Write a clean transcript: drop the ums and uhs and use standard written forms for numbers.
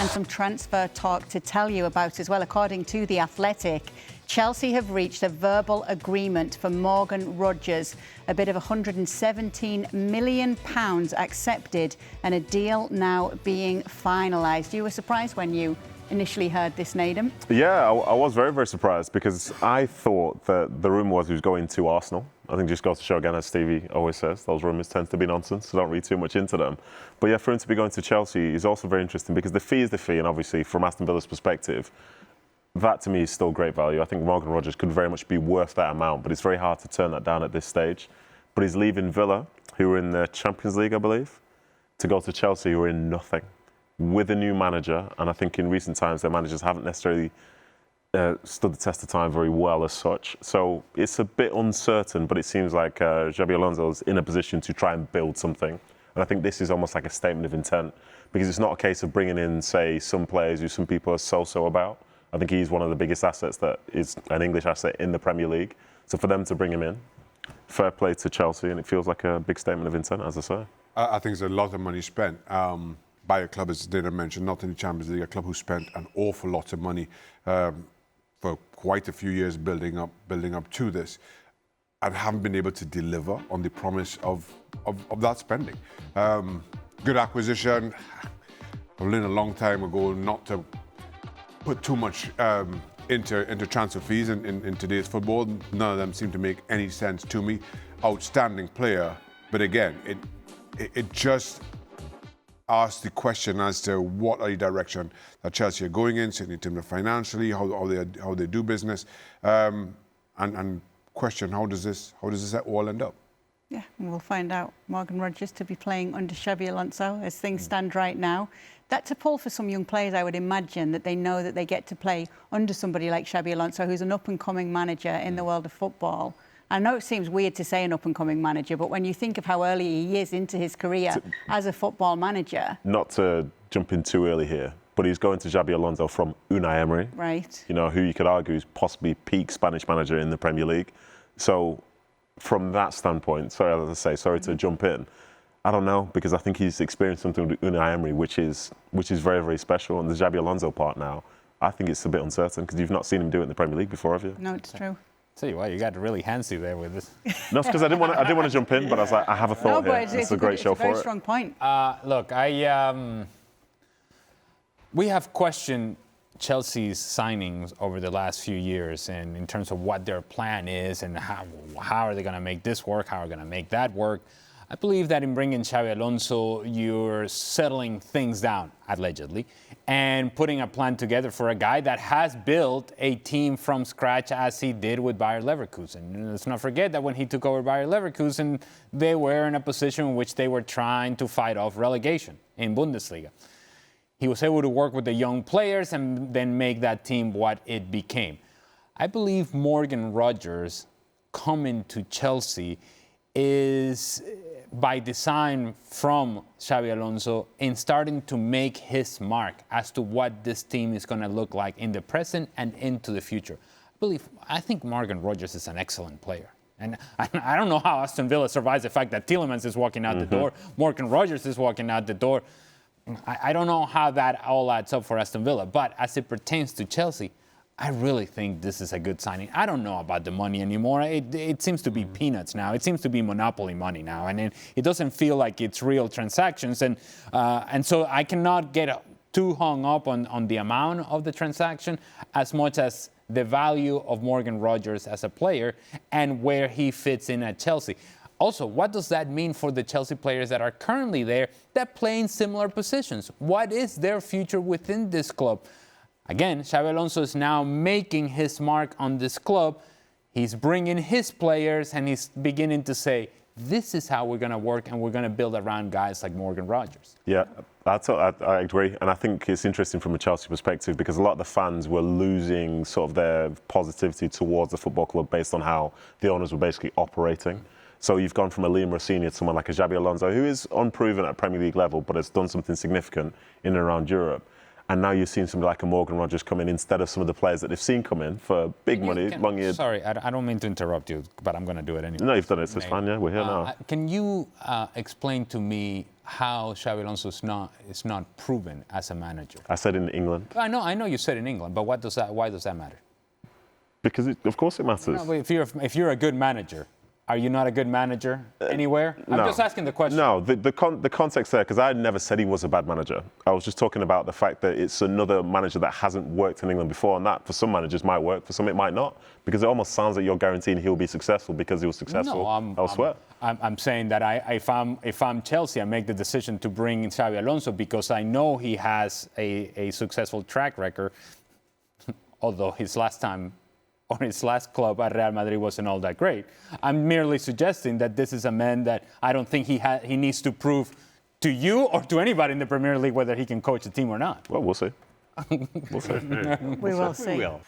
and some transfer talk to tell you about as well. According to The Athletic, Chelsea have reached a verbal agreement for Morgan Rogers, a bid of £117 million accepted, and a deal now being finalised. You were surprised when you initially heard this, Nedum? Yeah, I was very, very surprised because I thought that the rumour was he was going to Arsenal. I think just goes to show again, as Stevie always says, those rumours tend to be nonsense, so don't read too much into them. But yeah, for him to be going to Chelsea is also very interesting because the fee is the fee, and obviously from Aston Villa's perspective, that to me is still great value. I think Morgan Rogers could very much be worth that amount, but it's very hard to turn that down at this stage. But he's leaving Villa, who are in the Champions League, I believe, to go to Chelsea, who are in nothing, with a new manager. And I think in recent times, their managers haven't necessarily stood the test of time very well as such. So it's a bit uncertain, but it seems like Xabi Alonso is in a position to try and build something. And I think this is almost like a statement of intent, because it's not a case of bringing in, say, some players who some people are so-so about. I think he's one of the biggest assets that is an English asset in the Premier League. So for them to bring him in, fair play to Chelsea, and it feels like a big statement of intent, as I say. I think there's a lot of money spent by a club, as Nedum mentioned, not in the Champions League, a club who spent an awful lot of money for quite a few years building up to this, and haven't been able to deliver on the promise of that spending. Good acquisition. I've learned a long time ago not to put too much into transfer fees in today's football. None of them seem to make any sense to me. Outstanding player, but again, it just asks the question as to what are the direction that Chelsea are going in, certainly in terms of financially, how they do business, and question how does this all end up? Yeah, we'll find out. Morgan Rogers to be playing under Xabi Alonso as things stand right now. That's a pull for some young players, I would imagine, that they know that they get to play under somebody like Xabi Alonso, who's an up-and-coming manager in the world of football. I know it seems weird to say an up-and-coming manager, but when you think of how early he is into his career as a football manager... Not to jump in too early here, but he's going to Xabi Alonso from Unai Emery. Right. You know, who you could argue is possibly peak Spanish manager in the Premier League. So from that standpoint, sorry to jump in, I don't know, because I think he's experienced something with Unai Emery, which is very, very special. And the Xabi Alonso part now, I think it's a bit uncertain because you've not seen him do it in the Premier League before, have you? No, it's true. Tell you what, you got really handsy there with this. No, it's because I didn't want to jump in, but I was like, I have a thought here. It's a great show for it. It's a very strong point. Look, we have questioned Chelsea's signings over the last few years, and in terms of what their plan is and how are they going to make this work, how are they going to make that work. I believe that in bringing Xabi Alonso, you're settling things down, allegedly, and putting a plan together for a guy that has built a team from scratch as he did with Bayer Leverkusen. And let's not forget that when he took over Bayer Leverkusen, they were in a position in which they were trying to fight off relegation in Bundesliga. He was able to work with the young players and then make that team what it became. I believe Morgan Rogers coming to Chelsea is by design from Xabi Alonso in starting to make his mark as to what this team is going to look like in the present and into the future. I think Morgan Rogers is an excellent player. And I don't know how Aston Villa survives the fact that Tielemans is walking out the door, Morgan Rogers is walking out the door. I don't know how that all adds up for Aston Villa, but as it pertains to Chelsea, I really think this is a good signing. I don't know about the money anymore. It seems to be peanuts now. It seems to be monopoly money now, and it doesn't feel like it's real transactions. And so I cannot get too hung up on the amount of the transaction as much as the value of Morgan Rogers as a player and where he fits in at Chelsea. Also, what does that mean for the Chelsea players that are currently there that play in similar positions? What is their future within this club? Again, Xabi Alonso is now making his mark on this club. He's bringing his players and he's beginning to say, this is how we're going to work and we're going to build around guys like Morgan Rogers. Yeah, I agree. And I think it's interesting from a Chelsea perspective because a lot of the fans were losing sort of their positivity towards the football club based on how the owners were basically operating. So you've gone from a Liam Rossini to someone like a Xabi Alonso, who is unproven at Premier League level, but has done something significant in and around Europe. And now you've seen somebody like a Morgan Rogers come in instead of some of the players that they've seen come in for big money, long years. Sorry, I don't mean to interrupt you, but I'm going to do it anyway. No, you've done it, so it's fine, yeah, we're here now. Can you explain to me how Xabi Alonso is not proven as a manager? I said in England. I know you said in England, but why does that matter? Because, of course, it matters. No, but if you're a good manager, are you not a good manager anywhere? I'm just asking the question. No, the context there, because I never said he was a bad manager. I was just talking about the fact that it's another manager that hasn't worked in England before, and that for some managers might work, for some it might not, because it almost sounds like you're guaranteeing he'll be successful because he was successful elsewhere. I'm saying that if I'm Chelsea, I make the decision to bring in Xabi Alonso because I know he has a successful track record, although his last club at Real Madrid wasn't all that great. I'm merely suggesting that this is a man that I don't think he needs to prove to you or to anybody in the Premier League whether he can coach a team or not. Well, we'll see. We'll see. We will see. We will.